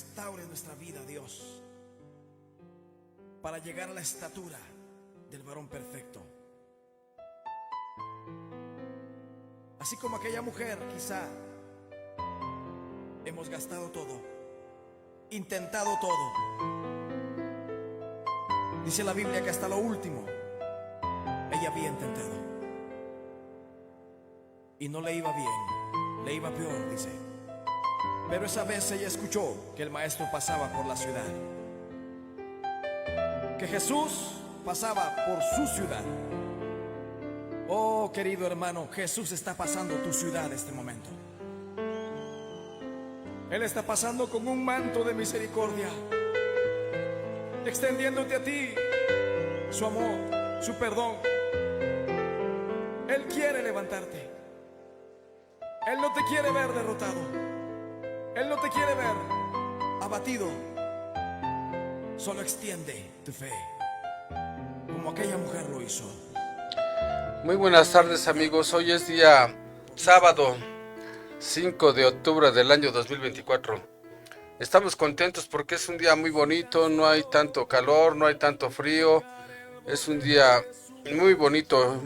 Restaure nuestra vida, Dios, para llegar a la estatura del varón perfecto. Así como aquella mujer, quizá hemos gastado todo, intentado todo. Dice la Biblia que hasta lo último ella había intentado y no le iba bien, le iba peor, dice. Pero esa vez ella escuchó que el maestro pasaba por la ciudad, que Jesús pasaba por su ciudad. Oh, querido hermano, Jesús está pasando tu ciudad este momento. Él está pasando con un manto de misericordia, extendiéndote a ti su amor, su perdón. Él quiere levantarte. Él no te quiere ver derrotado. Él no te quiere ver abatido. Solo extiende tu fe, como aquella mujer lo hizo. Muy buenas tardes, amigos. Hoy es día sábado 5 de octubre del año 2024. Estamos contentos porque es un día muy bonito, no hay tanto calor, no hay tanto frío. Es un día muy bonito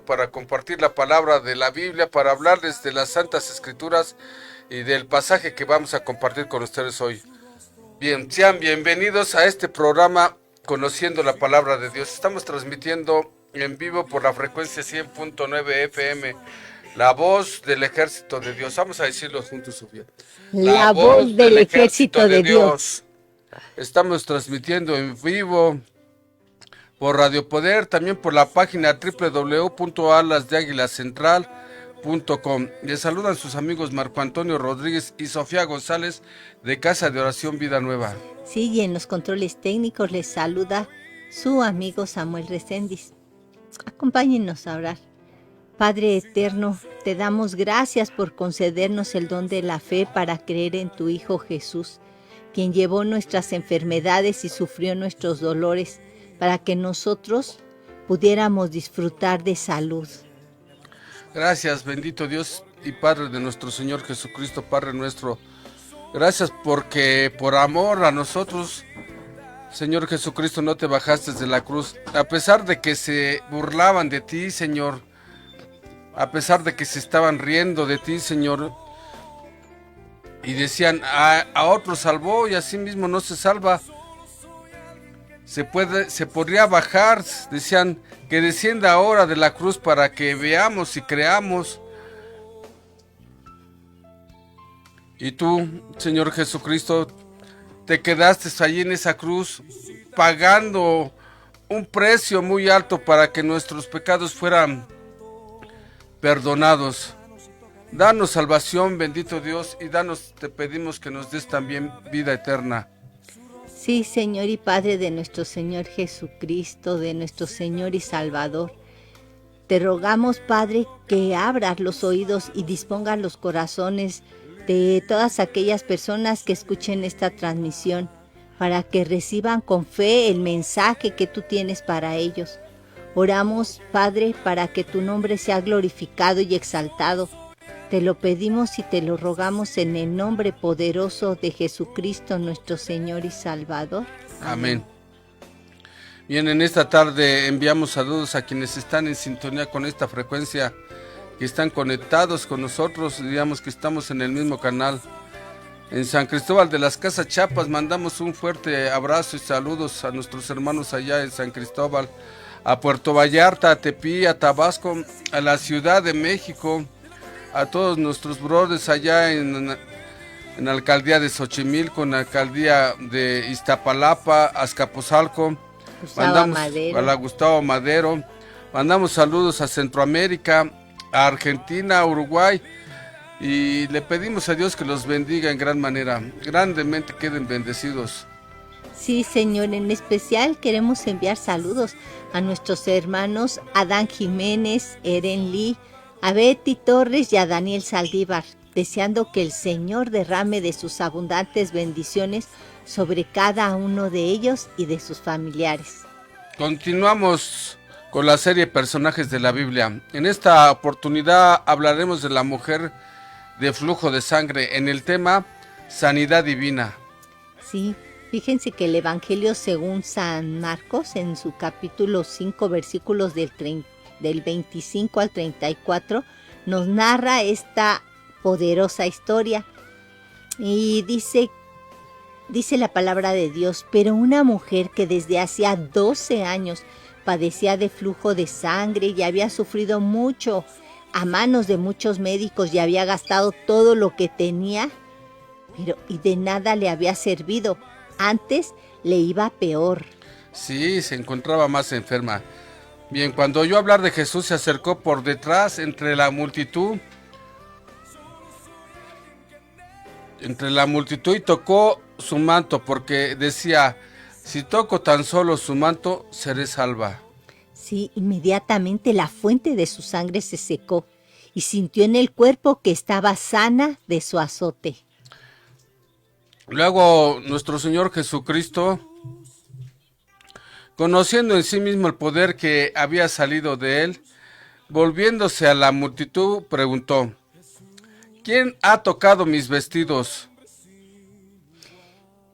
para compartir la palabra de la Biblia, para hablarles de las Santas Escrituras y del pasaje que vamos a compartir con ustedes hoy. Bien, sean bienvenidos a este programa Conociendo la Palabra de Dios. Estamos transmitiendo en vivo por la frecuencia 100.9 FM, la voz del ejército de Dios. Vamos a decirlo juntos, Sofía. La voz del ejército de Dios. Estamos transmitiendo en vivo por Radio Poder, también por la página www.alasdeaguilacentral.com. Les saludan sus amigos Marco Antonio Rodríguez y Sofía González de Casa de Oración Vida Nueva. Sí, y en los controles técnicos les saluda su amigo Samuel Recendis. Acompáñennos a orar. Padre eterno, te damos gracias por concedernos el don de la fe para creer en tu Hijo Jesús, quien llevó nuestras enfermedades y sufrió nuestros dolores, para que nosotros pudiéramos disfrutar de salud. Gracias, bendito Dios y Padre de nuestro Señor Jesucristo, Padre nuestro. Gracias porque por amor a nosotros, Señor Jesucristo, no te bajaste de la cruz. A pesar de que se burlaban de ti, Señor, a pesar de que se estaban riendo de ti, Señor, y decían, a otro salvó y a sí mismo no se salva. Se podría bajar, decían, que descienda ahora de la cruz para que veamos y creamos. Y tú, Señor Jesucristo, te quedaste allí en esa cruz, pagando un precio muy alto para que nuestros pecados fueran perdonados. Danos salvación, bendito Dios, y te pedimos que nos des también vida eterna. Sí, Señor y Padre de nuestro Señor Jesucristo, de nuestro Señor y Salvador, te rogamos, Padre, que abras los oídos y dispongas los corazones de todas aquellas personas que escuchen esta transmisión, para que reciban con fe el mensaje que tú tienes para ellos. Oramos, Padre, para que tu nombre sea glorificado y exaltado. Te lo pedimos y te lo rogamos en el nombre poderoso de Jesucristo, nuestro Señor y Salvador. Amén. Bien, en esta tarde enviamos saludos a quienes están en sintonía con esta frecuencia, que están conectados con nosotros, digamos que estamos en el mismo canal. En San Cristóbal de las Casas Chiapas mandamos un fuerte abrazo y saludos a nuestros hermanos allá en San Cristóbal, a Puerto Vallarta, a Tepi, a Tabasco, a la Ciudad de México, a todos nuestros brothers allá en la alcaldía de Xochimilco, en la alcaldía de Iztapalapa, Azcapotzalco, mandamos a la Gustavo Madero, mandamos saludos a Centroamérica, a Argentina, a Uruguay, y le pedimos a Dios que los bendiga en gran manera, grandemente queden bendecidos. Sí, Señor, en especial queremos enviar saludos a nuestros hermanos Adán Jiménez, Eren Lee, a Betty Torres y a Daniel Saldívar, deseando que el Señor derrame de sus abundantes bendiciones sobre cada uno de ellos y de sus familiares. Continuamos con la serie Personajes de la Biblia. En esta oportunidad hablaremos de la mujer de flujo de sangre, en el tema sanidad divina. Sí, fíjense que el Evangelio según San Marcos, en su capítulo 5, versículos del 25 al 34, nos narra esta poderosa historia. Y dice la palabra de Dios: pero una mujer que desde hacía 12 años padecía de flujo de sangre y había sufrido mucho a manos de muchos médicos y había gastado todo lo que tenía, y de nada le había servido, antes le iba peor. Sí, se encontraba más enferma. Bien, cuando oyó hablar de Jesús, se acercó por detrás entre la multitud y tocó su manto, porque decía: si toco tan solo su manto, seré salva. Sí, inmediatamente la fuente de su sangre se secó y sintió en el cuerpo que estaba sana de su azote. Luego nuestro Señor Jesucristo, conociendo en sí mismo el poder que había salido de él, volviéndose a la multitud, preguntó: ¿quién ha tocado mis vestidos?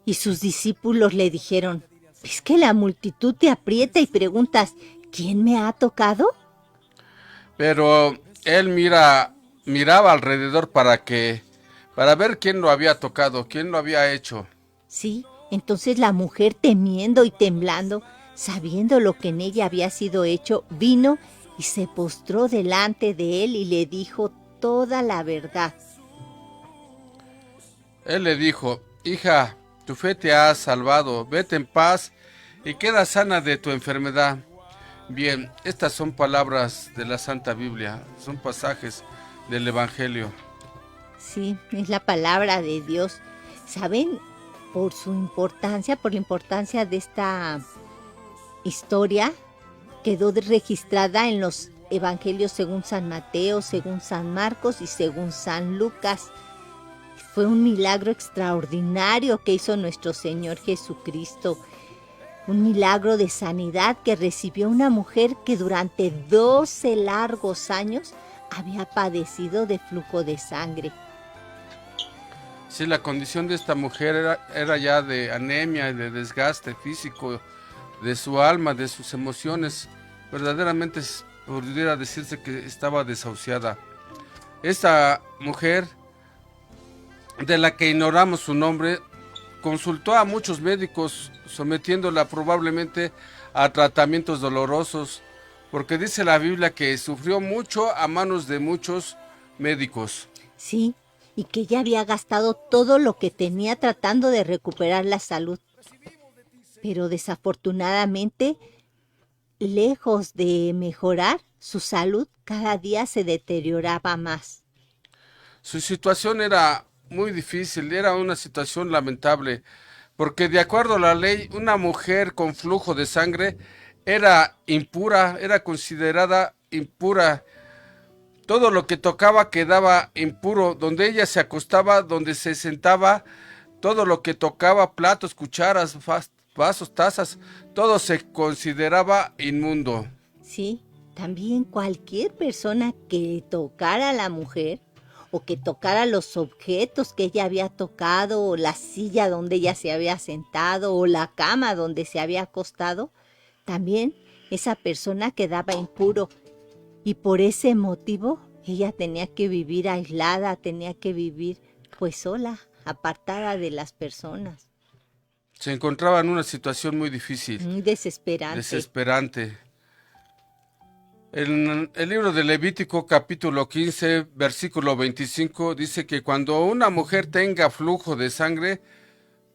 Y sus discípulos le dijeron: ¿es que la multitud te aprieta y preguntas: ¿quién me ha tocado? Pero él miraba alrededor para ver quién lo había tocado, quién lo había hecho. Sí, entonces la mujer, temiendo y temblando, sabiendo lo que en ella había sido hecho, vino y se postró delante de él y le dijo toda la verdad. Él le dijo: hija, tu fe te ha salvado, vete en paz y queda sana de tu enfermedad. Bien, estas son palabras de la Santa Biblia, son pasajes del Evangelio. Sí, es la palabra de Dios. ¿Saben? Por la importancia de esta historia, quedó registrada en los Evangelios según San Mateo, según San Marcos y según San Lucas. Fue un milagro extraordinario que hizo nuestro Señor Jesucristo. Un milagro de sanidad que recibió una mujer que durante 12 largos años había padecido de flujo de sangre. Sí, la condición de esta mujer era ya de anemia y de desgaste físico de su alma, de sus emociones. Verdaderamente pudiera decirse que estaba desahuciada. Esta mujer, de la que ignoramos su nombre, consultó a muchos médicos, sometiéndola probablemente a tratamientos dolorosos, porque dice la Biblia que sufrió mucho a manos de muchos médicos. Sí, y que ella había gastado todo lo que tenía tratando de recuperar la salud. Pero desafortunadamente, lejos de mejorar, su salud cada día se deterioraba más. Su situación era muy difícil, era una situación lamentable, porque de acuerdo a la ley, una mujer con flujo de sangre era impura, era considerada impura. Todo lo que tocaba quedaba impuro, donde ella se acostaba, donde se sentaba, todo lo que tocaba, platos, cucharas, vasos, tazas, todo se consideraba inmundo. Sí, también cualquier persona que tocara a la mujer o que tocara los objetos que ella había tocado, o la silla donde ella se había sentado, o la cama donde se había acostado, también esa persona quedaba impuro. Y por ese motivo ella tenía que vivir aislada, tenía que vivir pues sola, apartada de las personas. Se encontraba en una situación muy difícil, Muy desesperante. desesperante. En el libro de Levítico, capítulo 15, versículo 25, dice que cuando una mujer tenga flujo de sangre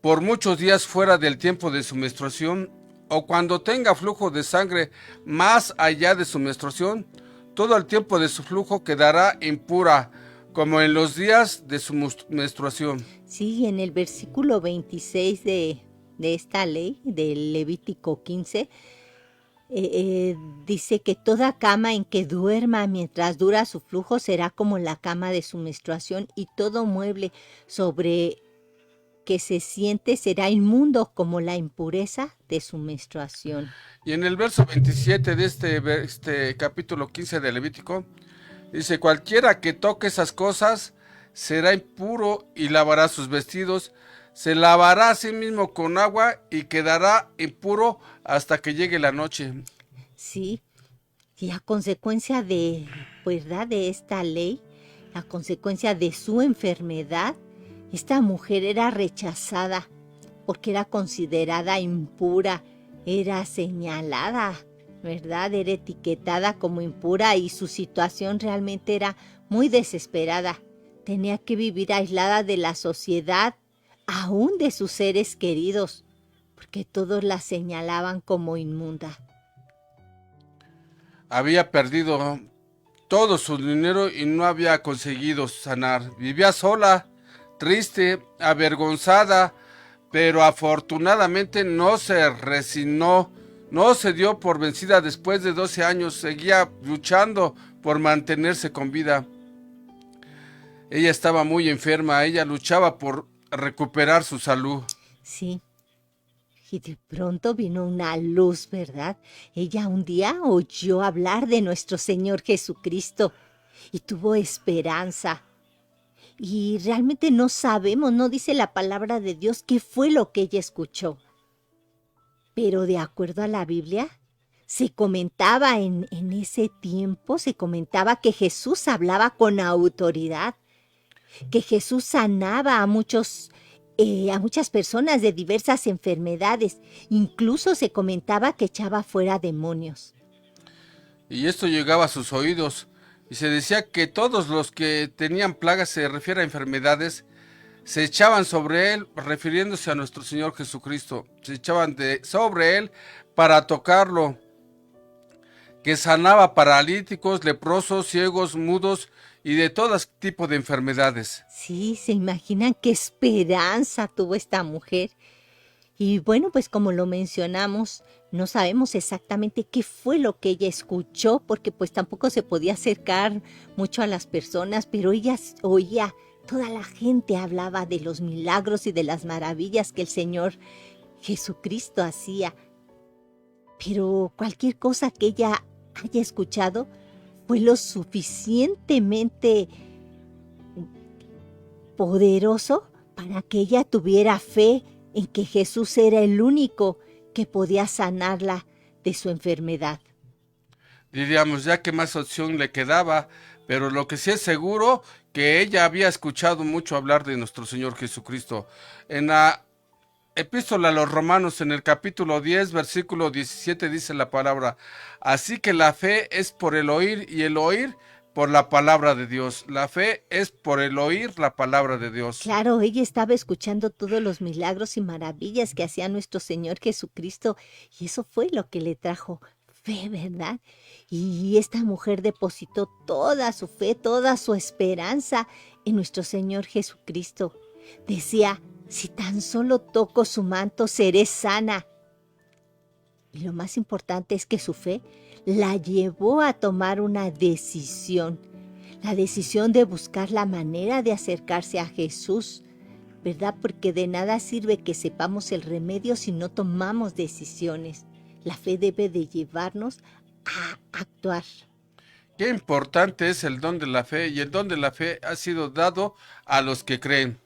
por muchos días fuera del tiempo de su menstruación, o cuando tenga flujo de sangre más allá de su menstruación, todo el tiempo de su flujo quedará impura, como en los días de su menstruación. Sí, en el versículo 26 de esta ley, del Levítico 15, dice que toda cama en que duerma mientras dura su flujo será como la cama de su menstruación, y todo mueble sobre que se siente será inmundo como la impureza de su menstruación. Y en el verso 27 de este capítulo 15 de Levítico, dice: cualquiera que toque esas cosas será impuro y lavará sus vestidos, se lavará a sí mismo con agua y quedará impuro hasta que llegue la noche. Sí, y a consecuencia de, ¿verdad? De esta ley, a consecuencia de su enfermedad, esta mujer era rechazada porque era considerada impura, era señalada, ¿verdad? Era etiquetada como impura y su situación realmente era muy desesperada. Tenía que vivir aislada de la sociedad, aún de sus seres queridos, porque todos la señalaban como inmunda. Había perdido todo su dinero y no había conseguido sanar. Vivía sola, triste, avergonzada, pero afortunadamente no se resignó, no se dio por vencida. Después de 12 años seguía luchando por mantenerse con vida. Ella estaba muy enferma, ella luchaba por recuperar su salud. Sí, y de pronto vino una luz, ¿verdad? Ella un día oyó hablar de nuestro Señor Jesucristo y tuvo esperanza. Y realmente no sabemos, no dice la palabra de Dios qué fue lo que ella escuchó. Pero de acuerdo a la Biblia, se comentaba en ese tiempo, se comentaba que Jesús hablaba con autoridad, que Jesús sanaba a muchas personas de diversas enfermedades. Incluso se comentaba que echaba fuera demonios. Y esto llegaba a sus oídos, y se decía que todos los que tenían plagas, se refiere a enfermedades, se echaban sobre él, refiriéndose a nuestro Señor Jesucristo. Se echaban sobre él para tocarlo, que sanaba paralíticos, leprosos, ciegos, mudos y de todo tipo de enfermedades. Sí, se imaginan qué esperanza tuvo esta mujer. Y bueno, pues como lo mencionamos, no sabemos exactamente qué fue lo que ella escuchó, porque pues tampoco se podía acercar mucho a las personas, pero ella oía, toda la gente hablaba de los milagros y de las maravillas que el Señor Jesucristo hacía. Pero cualquier cosa que ella haya escuchado fue lo suficientemente poderoso para que ella tuviera fe en que Jesús era el único que podía sanarla de su enfermedad. Diríamos, ya que más opción le quedaba, pero lo que sí es seguro, que ella había escuchado mucho hablar de nuestro Señor Jesucristo. En la Epístola a los Romanos, en el capítulo 10, versículo 17, dice la palabra: así que la fe es por el oír, y el oír por la palabra de Dios. La fe es por el oír la palabra de Dios. Claro, ella estaba escuchando todos los milagros y maravillas que hacía nuestro Señor Jesucristo, y eso fue lo que le trajo fe, ¿verdad? Y esta mujer depositó toda su fe, toda su esperanza en nuestro Señor Jesucristo. Decía: si tan solo toco su manto, seré sana. Y lo más importante es que su fe la llevó a tomar una decisión. La decisión de buscar la manera de acercarse a Jesús, ¿verdad? Porque de nada sirve que sepamos el remedio si no tomamos decisiones. La fe debe de llevarnos a actuar. Qué importante es el don de la fe, y el don de la fe ha sido dado a los que creen.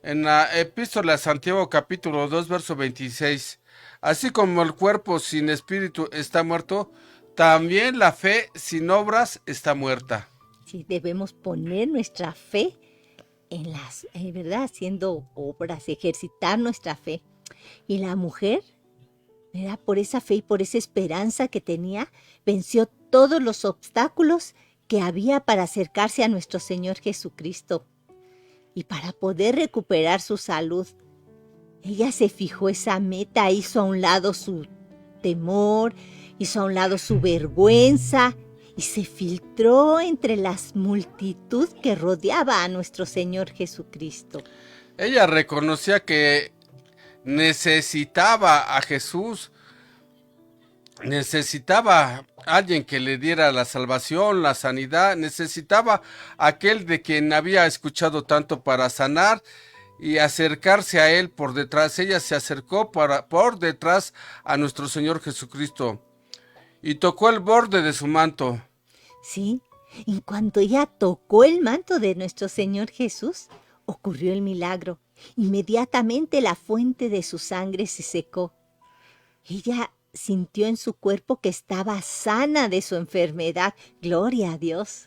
En la Epístola a Santiago, capítulo 2, verso 26, así como el cuerpo sin espíritu está muerto, también la fe sin obras está muerta. Sí, debemos poner nuestra fe en las, ¿verdad? Haciendo obras, ejercitar nuestra fe. Y la mujer, ¿verdad? Por esa fe y por esa esperanza que tenía, venció todos los obstáculos que había para acercarse a nuestro Señor Jesucristo. Y para poder recuperar su salud, ella se fijó esa meta, hizo a un lado su temor, hizo a un lado su vergüenza y se filtró entre las multitud que rodeaba a nuestro Señor Jesucristo. Ella reconocía que necesitaba a Jesús, necesitaba a alguien que le diera la salvación, la sanidad, necesitaba a aquel de quien había escuchado tanto para sanar y acercarse a él por detrás. Ella se acercó por detrás a nuestro Señor Jesucristo y tocó el borde de su manto. Sí, En cuanto ella tocó el manto de nuestro Señor Jesús, ocurrió el milagro. Inmediatamente la fuente de su sangre se secó. Ella sintió en su cuerpo que estaba sana de su enfermedad. Gloria a Dios.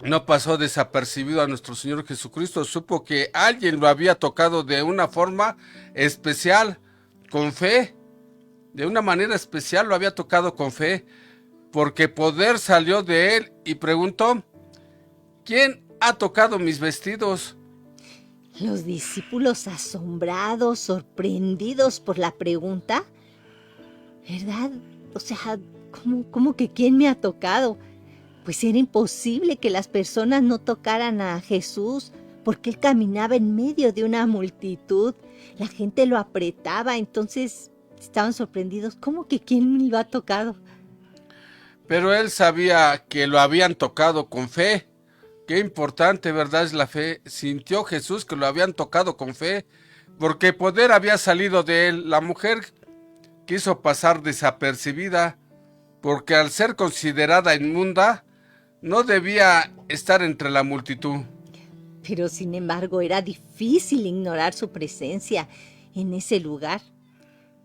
No pasó desapercibido a nuestro Señor Jesucristo, supo que alguien lo había tocado de una forma especial, con fe. De una manera especial lo había tocado con fe, porque poder salió de él y preguntó: ¿quién ha tocado mis vestidos? Los discípulos asombrados, sorprendidos por la pregunta, ¿verdad? O sea, ¿cómo que quién me ha tocado? Pues era imposible que las personas no tocaran a Jesús, porque él caminaba en medio de una multitud. La gente lo apretaba, entonces estaban sorprendidos. ¿Cómo que quién lo ha tocado? Pero él sabía que lo habían tocado con fe. Qué importante, ¿verdad? Es la fe. Sintió Jesús que lo habían tocado con fe, porque poder había salido de él. La mujer quiso pasar desapercibida, porque al ser considerada inmunda, no debía estar entre la multitud. Pero sin embargo era difícil ignorar su presencia en ese lugar,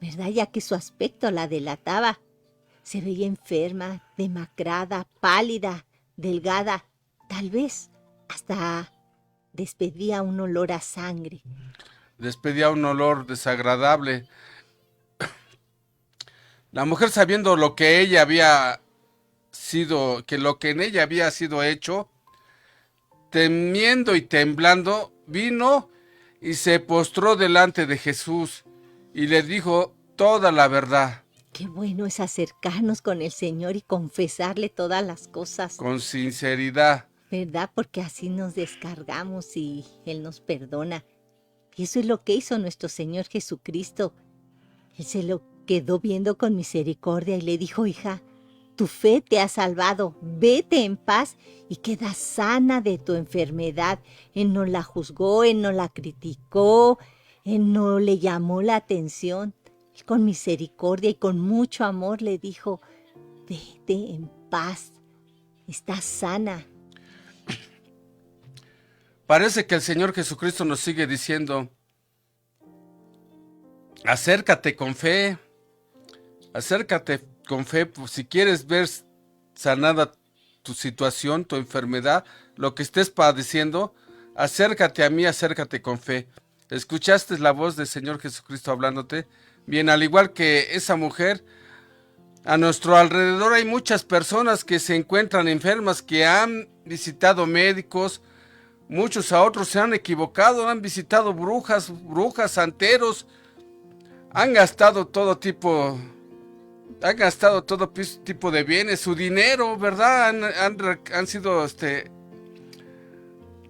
¿verdad? Ya que su aspecto la delataba. Se veía enferma, demacrada, pálida, delgada, tal vez hasta despedía un olor a sangre. Despedía un olor desagradable. La mujer, sabiendo lo que ella había sido, que lo que en ella había sido hecho, temiendo y temblando, vino y se postró delante de Jesús y le dijo toda la verdad. Qué bueno es acercarnos con el Señor y confesarle todas las cosas, Con sinceridad. ¿verdad? Porque así nos descargamos y Él nos perdona. Y eso es lo que hizo nuestro Señor Jesucristo. Él se lo quedó viendo con misericordia y le dijo: hija, tu fe te ha salvado, vete en paz y queda sana de tu enfermedad. Él no la juzgó, Él no la criticó, Él no le llamó la atención. Él con misericordia y con mucho amor le dijo: vete en paz, estás sana. Parece que el Señor Jesucristo nos sigue diciendo: acércate con fe, acércate con fe, pues, si quieres ver sanada tu situación, tu enfermedad, lo que estés padeciendo, acércate a mí, acércate con fe. ¿Escuchaste la voz del Señor Jesucristo hablándote? Bien, al igual que esa mujer, a nuestro alrededor hay muchas personas que se encuentran enfermas, que han visitado médicos, muchos a otros se han equivocado, han visitado brujas, santeros, han gastado todo tipo de bienes, su dinero, ¿verdad? Han sido,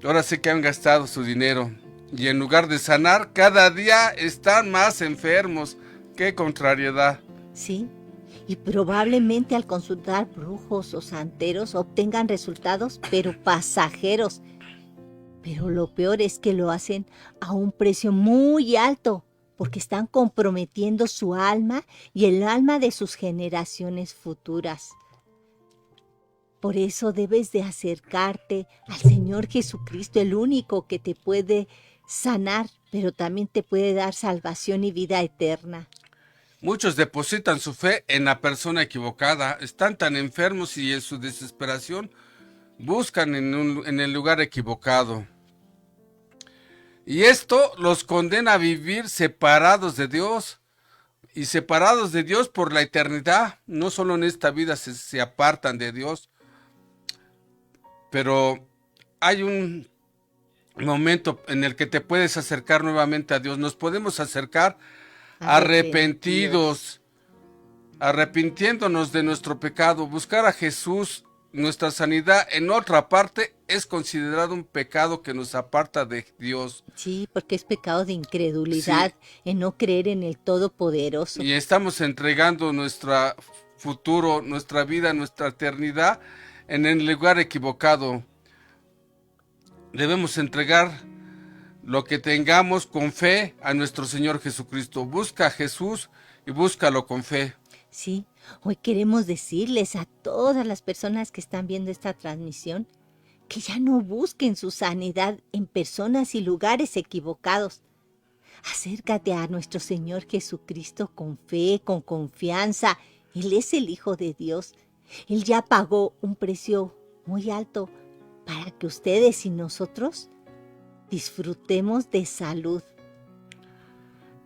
ahora sí que han gastado su dinero. Y en lugar de sanar, cada día están más enfermos. ¡Qué contrariedad! Sí, y probablemente al consultar brujos o santeros obtengan resultados, pero pasajeros. Pero lo peor es que lo hacen a un precio muy alto, porque están comprometiendo su alma y el alma de sus generaciones futuras. Por eso debes de acercarte al Señor Jesucristo, el único que te puede sanar, pero también te puede dar salvación y vida eterna. Muchos depositan su fe en la persona equivocada, están tan enfermos y en su desesperación buscan en el lugar equivocado. Y esto los condena a vivir separados de Dios, y separados de Dios por la eternidad. No solo en esta vida se apartan de Dios, pero hay un momento en el que te puedes acercar nuevamente a Dios. Nos podemos acercar arrepintiéndonos de nuestro pecado. Buscar a Jesús, nuestra sanidad en otra parte, es considerado un pecado que nos aparta de Dios. Sí, porque es pecado de incredulidad, en no creer en el Todopoderoso. Y estamos entregando nuestro futuro, nuestra vida, nuestra eternidad en el lugar equivocado. Debemos entregar lo que tengamos con fe a nuestro Señor Jesucristo. Busca a Jesús y búscalo con fe. Sí, hoy queremos decirles a todas las personas que están viendo esta transmisión que ya no busquen su sanidad en personas y lugares equivocados. Acércate a nuestro Señor Jesucristo con fe, con confianza. Él es el Hijo de Dios. Él ya pagó un precio muy alto para que ustedes y nosotros disfrutemos de salud.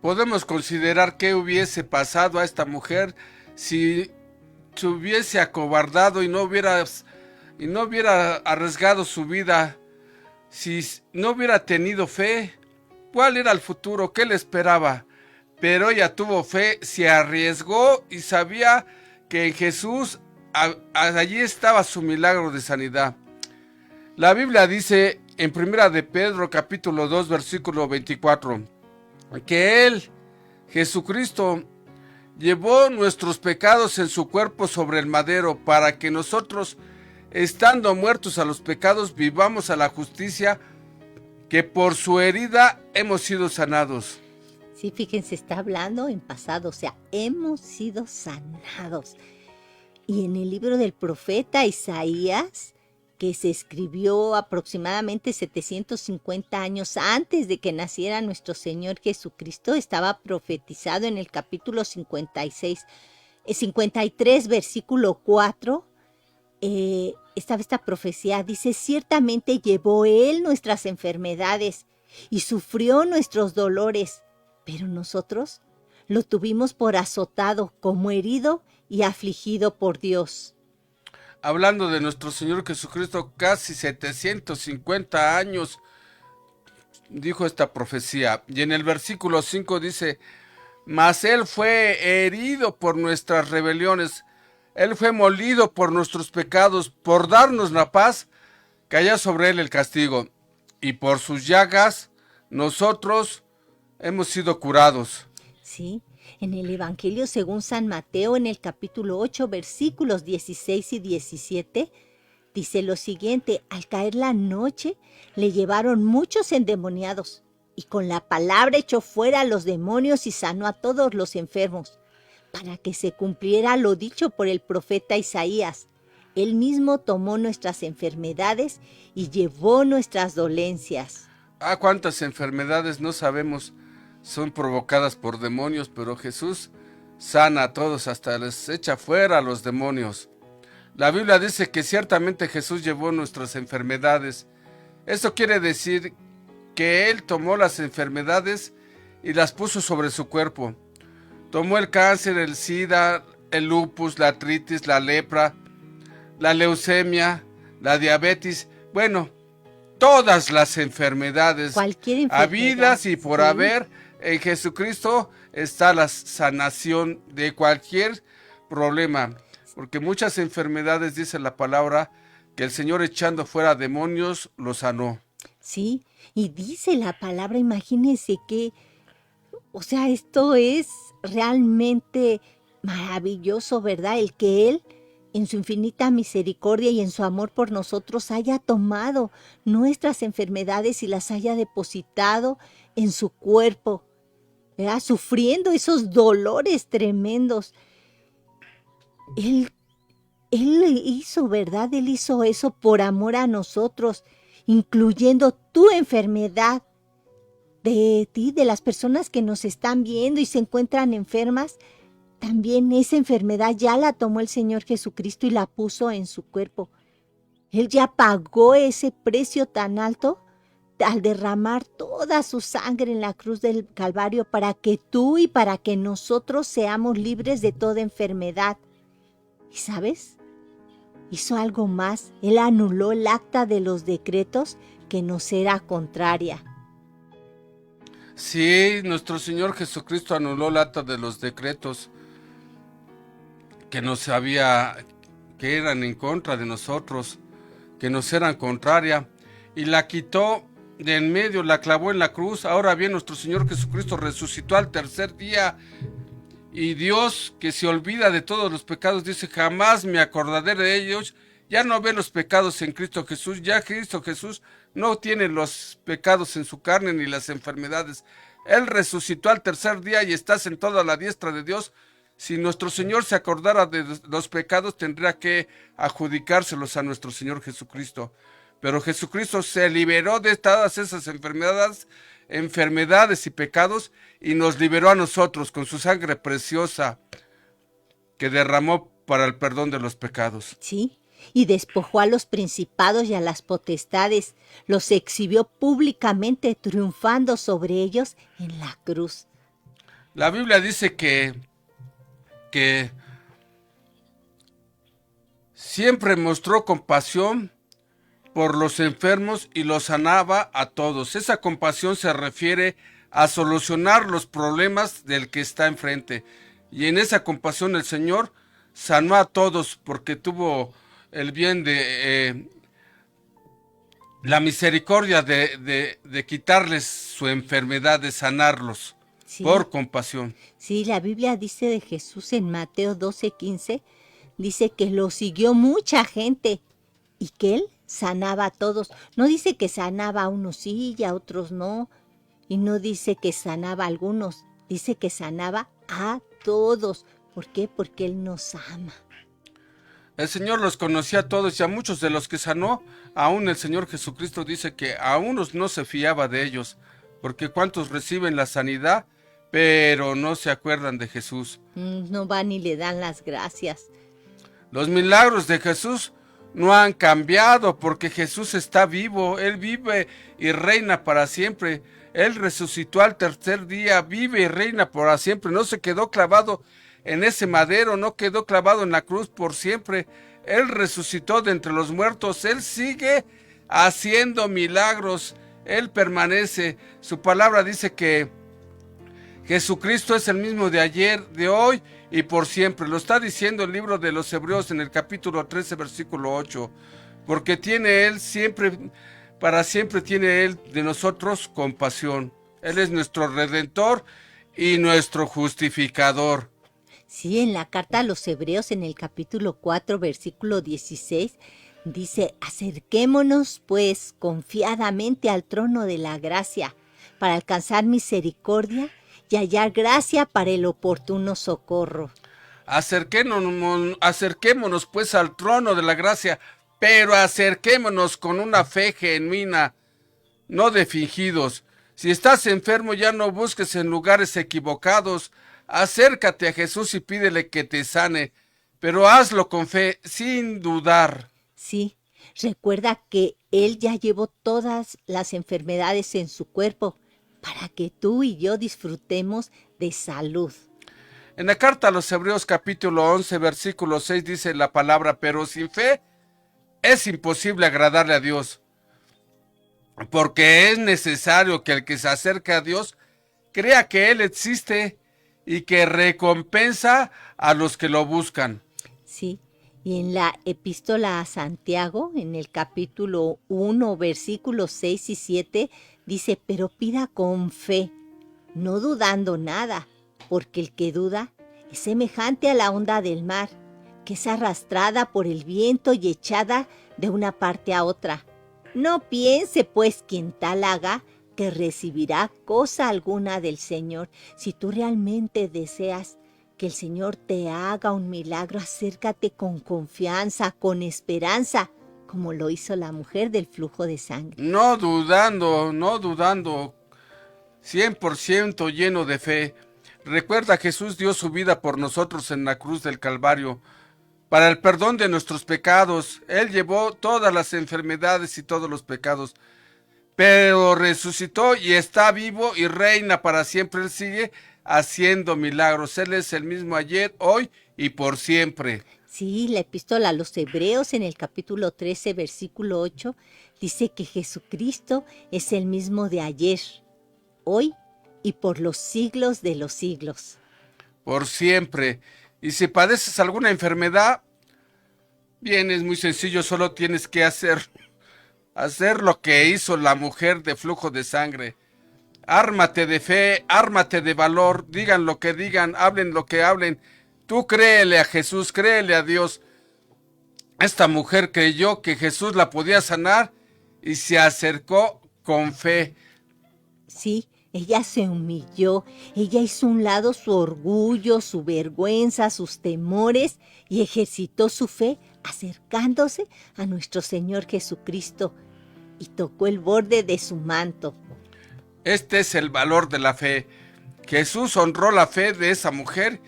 Podemos considerar qué hubiese pasado a esta mujer si se hubiese acobardado y no hubiera arriesgado su vida, si no hubiera tenido fe. ¿Cuál era el futuro? ¿Qué le esperaba? Pero ella tuvo fe, se arriesgó y sabía que en Jesús allí estaba su milagro de sanidad. La Biblia dice en 1 de Pedro capítulo 2 versículo 24 que Él, Jesucristo, llevó nuestros pecados en su cuerpo sobre el madero para que nosotros, estando muertos a los pecados, vivamos a la justicia, que por su herida hemos sido sanados. Sí, fíjense, está hablando en pasado, o sea, hemos sido sanados. Y en el libro del profeta Isaías, que se escribió aproximadamente 750 años antes de que naciera nuestro Señor Jesucristo, estaba profetizado en el capítulo 53, versículo 4, estaba esta profecía, dice, ciertamente llevó Él nuestras enfermedades y sufrió nuestros dolores, pero nosotros lo tuvimos por azotado, como herido y afligido por Dios. Hablando de nuestro Señor Jesucristo, casi 750 años dijo esta profecía. Y en el versículo 5 dice, mas Él fue herido por nuestras rebeliones, Él fue molido por nuestros pecados, por darnos la paz, cayó sobre Él el castigo, y por sus llagas nosotros hemos sido curados. Sí, en el Evangelio según San Mateo, en el capítulo 8, versículos 16 y 17, dice lo siguiente, al caer la noche, le llevaron muchos endemoniados, y con la palabra echó fuera a los demonios y sanó a todos los enfermos, para que se cumpliera lo dicho por el profeta Isaías. Él mismo tomó nuestras enfermedades y llevó nuestras dolencias. Ah, cuántas enfermedades no sabemos son provocadas por demonios, pero Jesús sana a todos, hasta les echa fuera a los demonios. La Biblia dice que ciertamente Jesús llevó nuestras enfermedades. Eso quiere decir que Él tomó las enfermedades y las puso sobre su cuerpo. Tomó el cáncer, el SIDA, el lupus, la artritis, la lepra, la leucemia, la diabetes, bueno, todas las enfermedades, cualquier enfermedad habidas y por haber. En Jesucristo está la sanación de cualquier problema, porque muchas enfermedades, dice la palabra, que el Señor echando fuera demonios los sanó. Sí, y dice la palabra, imagínense que, o sea, esto es realmente maravilloso, ¿verdad? El que Él, en su infinita misericordia y en su amor por nosotros, haya tomado nuestras enfermedades y las haya depositado en su cuerpo, ¿verdad? Sufriendo esos dolores tremendos. Él hizo, ¿verdad? Él hizo eso por amor a nosotros, incluyendo tu enfermedad, de ti, de las personas que nos están viendo y se encuentran enfermas. También esa enfermedad ya la tomó el Señor Jesucristo y la puso en su cuerpo. Él ya pagó ese precio tan alto al derramar toda su sangre en la cruz del Calvario para que tú y para que nosotros seamos libres de toda enfermedad. ¿Y sabes? Hizo algo más. Él anuló el acta de los decretos que nos era contraria. Sí, nuestro Señor Jesucristo anuló el acta de los decretos que nos que eran en contra de nosotros, que nos eran contraria, y la quitó de en medio, la clavó en la cruz. Ahora bien, nuestro Señor Jesucristo resucitó al tercer día, y Dios, que se olvida de todos los pecados, dice, jamás me acordaré de ellos. Ya no ve los pecados en Cristo Jesús, ya Cristo Jesús no tiene los pecados en su carne ni las enfermedades. Él resucitó al tercer día y está sentado a la diestra de Dios, Si nuestro Señor se acordara de los pecados, tendría que adjudicárselos a nuestro Señor Jesucristo. Pero Jesucristo se liberó de todas esas enfermedades y pecados, y nos liberó a nosotros con su sangre preciosa que derramó para el perdón de los pecados. Sí, y despojó a los principados y a las potestades, los exhibió públicamente, triunfando sobre ellos en la cruz. La Biblia dice que siempre mostró compasión por los enfermos y los sanaba a todos. Esa compasión se refiere a solucionar los problemas del que está enfrente. Y en esa compasión el Señor sanó a todos porque tuvo el bien de la misericordia de quitarles su enfermedad, de sanarlos, Sí. por compasión. Sí, la Biblia dice de Jesús en Mateo 12:15, dice que lo siguió mucha gente y que él sanaba a todos. No dice que sanaba a unos sí y a otros no, y no dice que sanaba a algunos, dice que sanaba a todos. ¿Por qué? Porque él nos ama. El Señor los conocía a todos y a muchos de los que sanó, aún el Señor Jesucristo dice que a unos no se fiaba de ellos, porque cuántos reciben la sanidad, pero no se acuerdan de Jesús. No van y le dan las gracias. Los milagros de Jesús no han cambiado porque Jesús está vivo, Él vive y reina para siempre. Él resucitó al tercer día, vive y reina para siempre. No se quedó clavado en ese madero, no quedó clavado en la cruz por siempre. Él resucitó de entre los muertos, Él sigue haciendo milagros, Él permanece. Su palabra dice que Jesucristo es el mismo de ayer, de hoy y por siempre. Lo está diciendo el libro de los Hebreos en el capítulo 13, versículo 8. Porque tiene Él siempre, para siempre tiene Él de nosotros compasión. Él es nuestro Redentor y nuestro justificador. Sí, en la carta a los Hebreos, en el capítulo 4, versículo 16, dice: acerquémonos pues confiadamente al trono de la gracia, para alcanzar misericordia y hallar gracia para el oportuno socorro. Acerquémonos pues al trono de la gracia, pero acerquémonos con una fe genuina, no de fingidos. Si estás enfermo, ya no busques en lugares equivocados. Acércate a Jesús y pídele que te sane, pero hazlo con fe, sin dudar. Sí, recuerda que Él ya llevó todas las enfermedades en su cuerpo para que tú y yo disfrutemos de salud. En la carta a los Hebreos capítulo 11, versículo 6 dice la palabra: pero sin fe es imposible agradarle a Dios, porque es necesario que el que se acerque a Dios crea que Él existe y que recompensa a los que lo buscan. Sí, y en la epístola a Santiago, en el capítulo 1, versículos 6 y 7, dice: pero pida con fe, no dudando nada, porque el que duda es semejante a la onda del mar, que es arrastrada por el viento y echada de una parte a otra. No piense, pues, quien tal haga, que recibirá cosa alguna del Señor. Si tú realmente deseas que el Señor te haga un milagro, acércate con confianza, con esperanza, como lo hizo la mujer del flujo de sangre. No dudando, 100% lleno de fe. Recuerda, Jesús dio su vida por nosotros en la cruz del Calvario, para el perdón de nuestros pecados. Él llevó todas las enfermedades y todos los pecados, pero resucitó y está vivo y reina para siempre. Él sigue haciendo milagros. Él es el mismo ayer, hoy y por siempre. Sí, la epístola a los Hebreos en el capítulo 13, versículo 8, dice que Jesucristo es el mismo de ayer, hoy y por los siglos de los siglos. Por siempre. Y si padeces alguna enfermedad, bien, es muy sencillo, solo tienes que hacer lo que hizo la mujer de flujo de sangre. Ármate de fe, ármate de valor, digan lo que digan, hablen lo que hablen. Tú créele a Jesús, créele a Dios. Esta mujer creyó que Jesús la podía sanar y se acercó con fe. Sí, Ella se humilló, ella hizo a un lado su orgullo, su vergüenza, sus temores y ejercitó su fe acercándose a nuestro Señor Jesucristo y tocó el borde de su manto. Este es el valor de la fe. Jesús honró la fe de esa mujer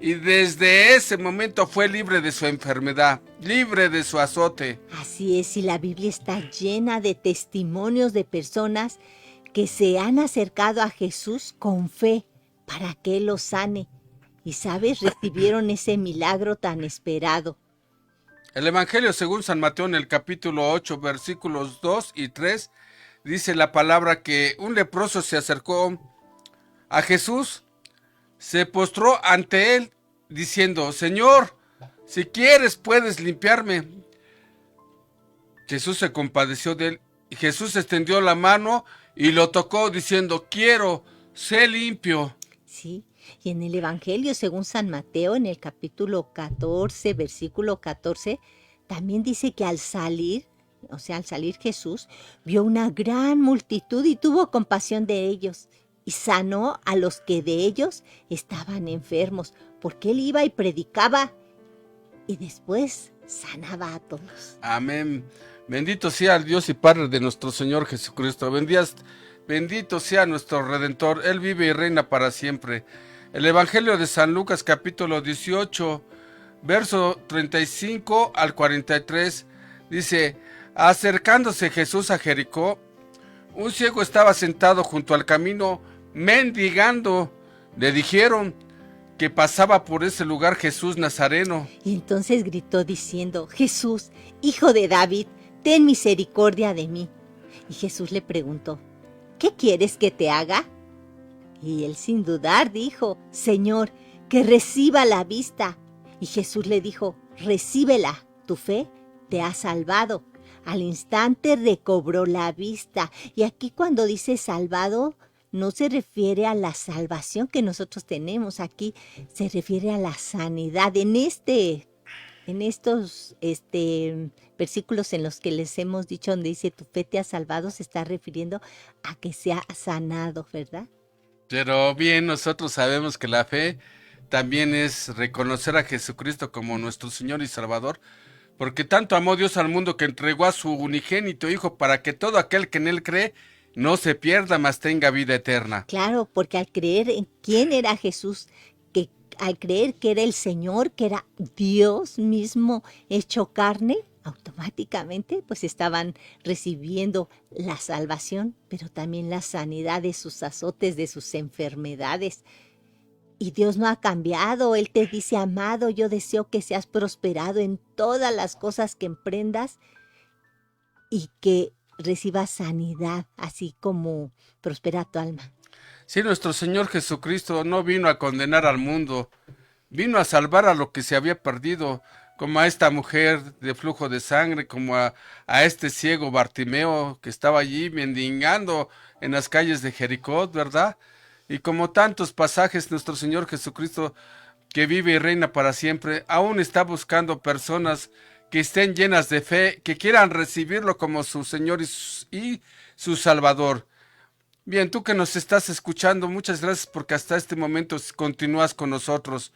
y desde ese momento fue libre de su enfermedad, libre de su azote. Así es, y la Biblia está llena de testimonios de personas que se han acercado a Jesús con fe para que Él los sane. Y sabes, recibieron ese milagro tan esperado. El Evangelio según San Mateo en el capítulo 8, versículos 2 y 3, dice la palabra que un leproso se acercó a Jesús, se postró ante él diciendo: Señor, si quieres puedes limpiarme. Jesús se compadeció de él y Jesús extendió la mano y lo tocó diciendo: quiero, sé limpio. Sí, y en el Evangelio según San Mateo, en el capítulo 14, versículo 14, también dice que al salir Jesús, vio una gran multitud y tuvo compasión de ellos y sanó a los que de ellos estaban enfermos, porque Él iba y predicaba y después sanaba a todos. Amén. Bendito sea el Dios y Padre de nuestro Señor Jesucristo. Bendito sea nuestro Redentor. Él vive y reina para siempre. El Evangelio de San Lucas, capítulo 18, verso 35 al 43, dice: acercándose Jesús a Jericó, un ciego estaba sentado junto al camino mendigando. Le dijeron que pasaba por ese lugar Jesús Nazareno. Y entonces gritó diciendo: Jesús, hijo de David, ten misericordia de mí. Y Jesús le preguntó: ¿qué quieres que te haga? Y él sin dudar dijo: Señor, que reciba la vista. Y Jesús le dijo: recíbela, tu fe te ha salvado. Al instante recobró la vista. Y aquí cuando dice salvado, no se refiere a la salvación que nosotros tenemos. Aquí se refiere a la sanidad. En estos versículos en los que les hemos dicho, donde dice tu fe te ha salvado, se está refiriendo a que se ha sanado, ¿verdad? Pero bien, nosotros sabemos que la fe también es reconocer a Jesucristo como nuestro Señor y Salvador, porque tanto amó Dios al mundo que entregó a su unigénito Hijo para que todo aquel que en Él cree no se pierda, mas tenga vida eterna. Claro, porque al creer en quién era Jesús, al creer que era el Señor, que era Dios mismo hecho carne, automáticamente pues estaban recibiendo la salvación, pero también la sanidad de sus azotes, de sus enfermedades. Y Dios no ha cambiado. Él te dice: amado, yo deseo que seas prosperado en todas las cosas que emprendas y que recibas sanidad, así como prospera tu alma. Sí, nuestro Señor Jesucristo no vino a condenar al mundo, vino a salvar a lo que se había perdido, como a esta mujer de flujo de sangre, como a este ciego Bartimeo que estaba allí mendigando en las calles de Jericó, ¿verdad? Y como tantos pasajes, nuestro Señor Jesucristo, que vive y reina para siempre, aún está buscando personas que estén llenas de fe, que quieran recibirlo como su Señor y su Salvador. Bien, tú que nos estás escuchando, muchas gracias porque hasta este momento continúas con nosotros.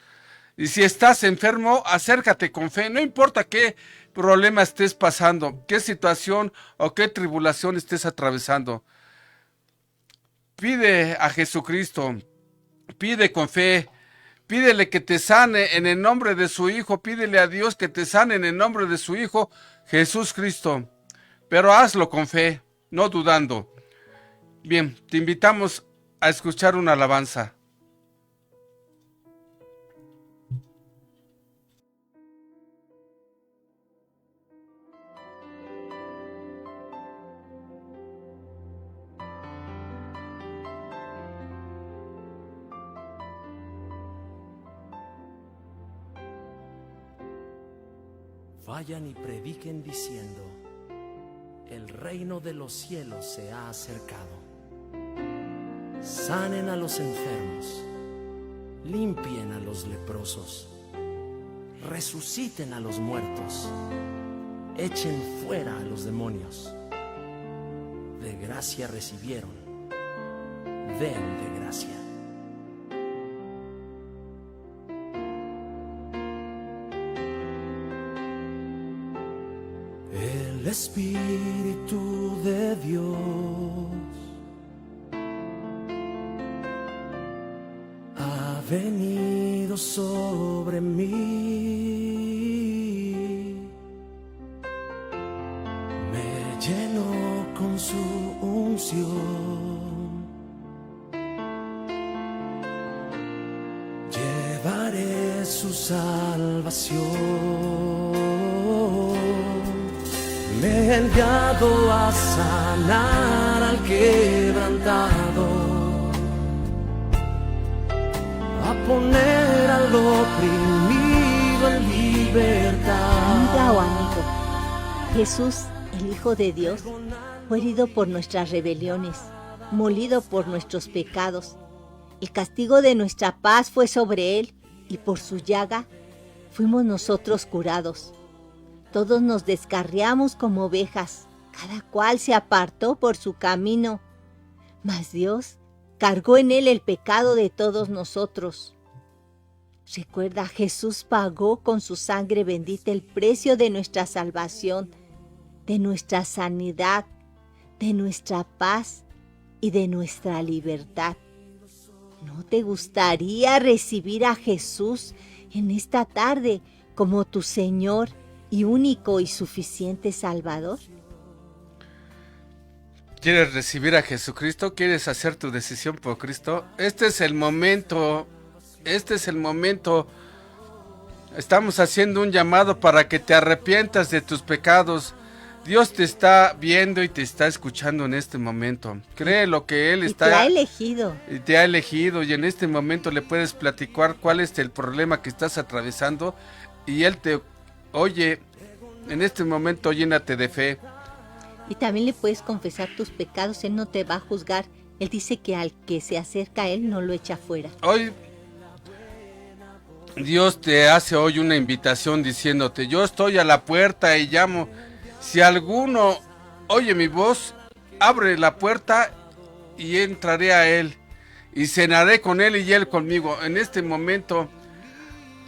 Y si estás enfermo, acércate con fe, no importa qué problema estés pasando, qué situación o qué tribulación estés atravesando. Pide a Jesucristo, pide con fe, pídele que te sane en el nombre de su Hijo, pídele a Dios que te sane en el nombre de su Hijo, Jesús Cristo. Pero hazlo con fe, no dudando. Bien, te invitamos a escuchar una alabanza. Vayan y prediquen diciendo: el reino de los cielos se ha acercado. Sanen a los enfermos, limpien a los leprosos, resuciten a los muertos, echen fuera a los demonios. De gracia recibieron, den de gracia. El Espíritu de Dios ha venido sobre mí, me llenó con su unción, llevaré su salvación. Me he enviado a sanar al quebrantado, a poner al oprimido en libertad. Amiga o amigo, Jesús, el Hijo de Dios, fue herido por nuestras rebeliones, molido por nuestros pecados. El castigo de nuestra paz fue sobre él, y por su llaga fuimos nosotros curados. Todos nos descarriamos como ovejas, cada cual se apartó por su camino, mas Dios cargó en él el pecado de todos nosotros. Recuerda, Jesús pagó con su sangre bendita el precio de nuestra salvación, de nuestra sanidad, de nuestra paz y de nuestra libertad. ¿No te gustaría recibir a Jesús en esta tarde como tu Señor y único y suficiente Salvador? ¿Quieres recibir a Jesucristo? ¿Quieres hacer tu decisión por Cristo? Este es el momento. Estamos haciendo un llamado para que te arrepientas de tus pecados. Dios te está viendo y te está escuchando en este momento. Cree lo que Él está... Y te ha elegido. Y te ha elegido, y en este momento le puedes platicar cuál es el problema que estás atravesando, y Él te oye. En este momento llénate de fe. Y también le puedes confesar tus pecados, Él no te va a juzgar. Él dice que al que se acerca a Él no lo echa fuera. Hoy Dios te hace hoy una invitación diciéndote: yo estoy a la puerta y llamo. Si alguno oye mi voz, abre la puerta y entraré a Él, y cenaré con Él y Él conmigo. En este momento,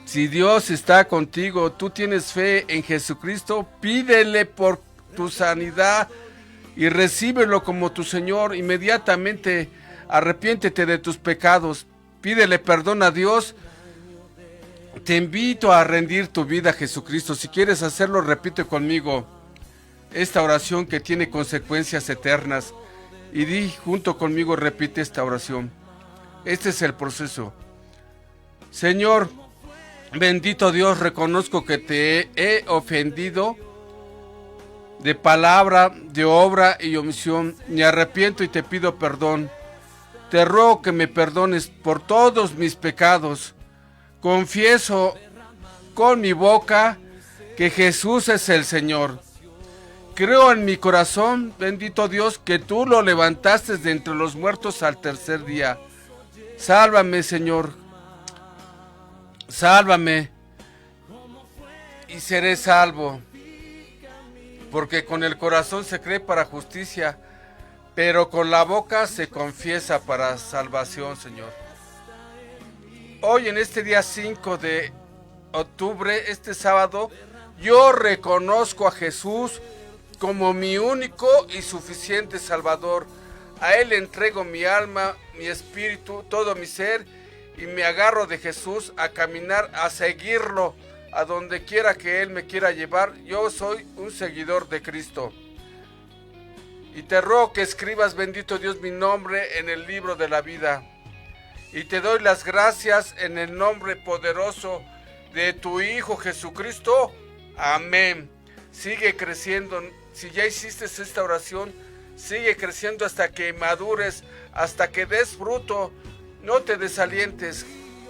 si Dios está contigo, tú tienes fe en Jesucristo, pídele por tu sanidad y recíbelo como tu Señor. Inmediatamente arrepiéntete de tus pecados, pídele perdón a Dios. Te invito a rendir tu vida a Jesucristo. Si quieres hacerlo, repite conmigo esta oración que tiene consecuencias eternas, y di junto conmigo, repite esta oración. Este es el proceso. Señor, bendito Dios, reconozco que te he ofendido de palabra, de obra y omisión. Me arrepiento y te pido perdón. Te ruego que me perdones por todos mis pecados. Confieso con mi boca que Jesús es el Señor. Creo en mi corazón, bendito Dios, que tú lo levantaste de entre los muertos al tercer día. Sálvame, Señor. Sálvame y seré salvo, porque con el corazón se cree para justicia, pero con la boca se confiesa para salvación, Señor. Hoy, en este día 5 de octubre, este sábado, yo reconozco a Jesús como mi único y suficiente Salvador. A Él entrego mi alma, mi espíritu, todo mi ser, y me agarro de Jesús a caminar, a seguirlo, a donde quiera que Él me quiera llevar. Yo soy un seguidor de Cristo. Y te ruego que escribas, bendito Dios, mi nombre en el libro de la vida. Y te doy las gracias en el nombre poderoso de tu Hijo Jesucristo. Amén. Sigue creciendo. Si ya hiciste esta oración, sigue creciendo hasta que madures, hasta que des fruto. No te desalientes.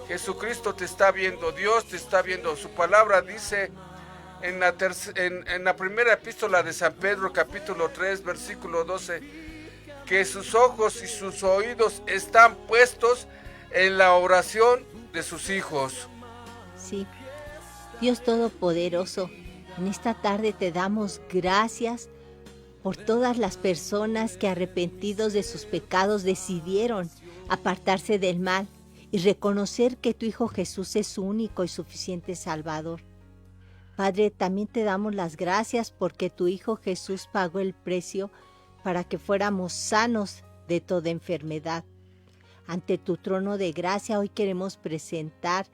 Jesucristo te está viendo, Dios te está viendo. Su palabra dice en la primera epístola de San Pedro, capítulo 3, versículo 12, que sus ojos y sus oídos están puestos en la oración de sus hijos. Sí, Dios Todopoderoso, en esta tarde te damos gracias por todas las personas que, arrepentidos de sus pecados, decidieron apartarse del mal y reconocer que tu Hijo Jesús es su único y suficiente Salvador. Padre, también te damos las gracias porque tu Hijo Jesús pagó el precio para que fuéramos sanos de toda enfermedad. Ante tu trono de gracia hoy queremos presentar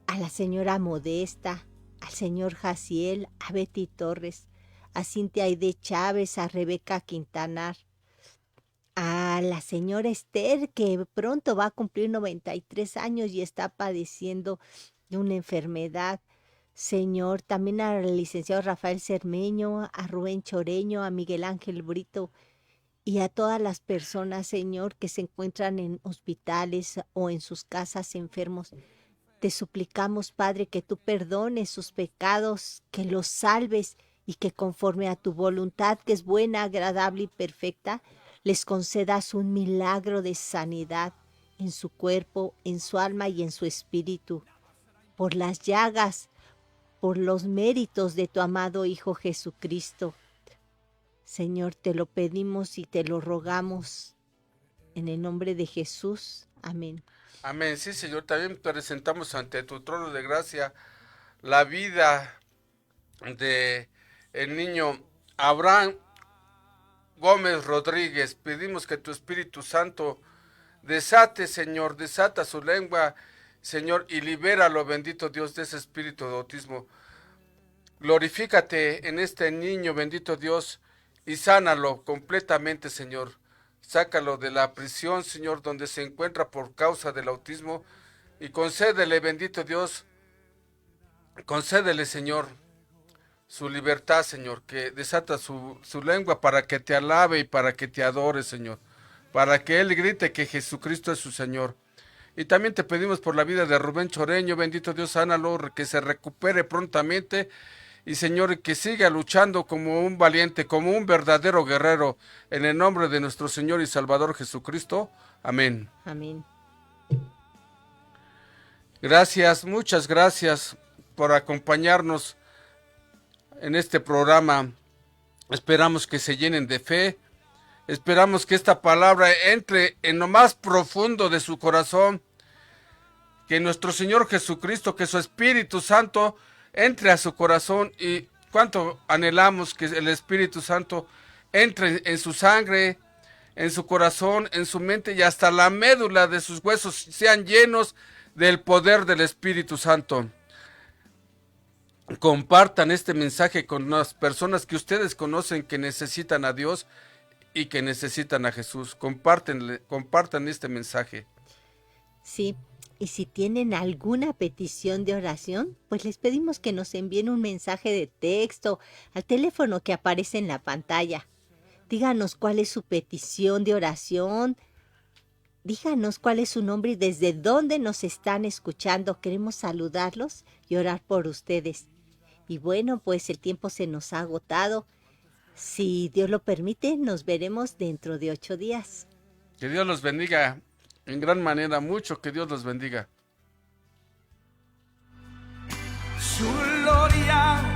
a la señora Modesta, al señor Jaciel, a Betty Torres, a Cintia Aide Chávez, a Rebeca Quintanar, a la señora Esther, que pronto va a cumplir 93 años y está padeciendo de una enfermedad. Señor, también al licenciado Rafael Cermeño, a Rubén Choreño, a Miguel Ángel Brito y a todas las personas, Señor, que se encuentran en hospitales o en sus casas enfermos. Te suplicamos, Padre, que tú perdones sus pecados, que los salves y que conforme a tu voluntad, que es buena, agradable y perfecta, les concedas un milagro de sanidad en su cuerpo, en su alma y en su espíritu. Por las llagas, por los méritos de tu amado Hijo Jesucristo. Señor, te lo pedimos y te lo rogamos en el nombre de Jesús. Amén. Amén. Sí, Señor, también presentamos ante tu trono de gracia la vida de el niño Abraham Gómez Rodríguez. Pedimos que tu Espíritu Santo desate, Señor, desata su lengua, Señor, y libéralo, bendito Dios, de ese espíritu de autismo. Glorifícate en este niño, bendito Dios, y sánalo completamente, Señor. Sácalo de la prisión, Señor, donde se encuentra por causa del autismo, y concédele, bendito Dios, concédele, Señor, su libertad, Señor, que desata su lengua para que te alabe y para que te adore, Señor, para que él grite que Jesucristo es su Señor. Y también te pedimos por la vida de Rubén Choreño, bendito Dios, sánalo, que se recupere prontamente, y Señor, que siga luchando como un valiente, como un verdadero guerrero, en el nombre de nuestro Señor y Salvador Jesucristo. Amén. Amén. Gracias, muchas gracias por acompañarnos en este programa. Esperamos que se llenen de fe. Esperamos que esta palabra entre en lo más profundo de su corazón. Que nuestro Señor Jesucristo, que su Espíritu Santo entre a su corazón, y cuánto anhelamos que el Espíritu Santo entre en su sangre, en su corazón, en su mente y hasta la médula de sus huesos sean llenos del poder del Espíritu Santo. Compartan este mensaje con las personas que ustedes conocen que necesitan a Dios y que necesitan a Jesús. Compartan este mensaje. Sí, y si tienen alguna petición de oración, pues les pedimos que nos envíen un mensaje de texto al teléfono que aparece en la pantalla. Díganos cuál es su petición de oración, díganos cuál es su nombre y desde dónde nos están escuchando. Queremos saludarlos y orar por ustedes. Y bueno, pues el tiempo se nos ha agotado. Si Dios lo permite, nos veremos dentro de 8 días. Que Dios los bendiga en gran manera, mucho que Dios los bendiga. Su gloria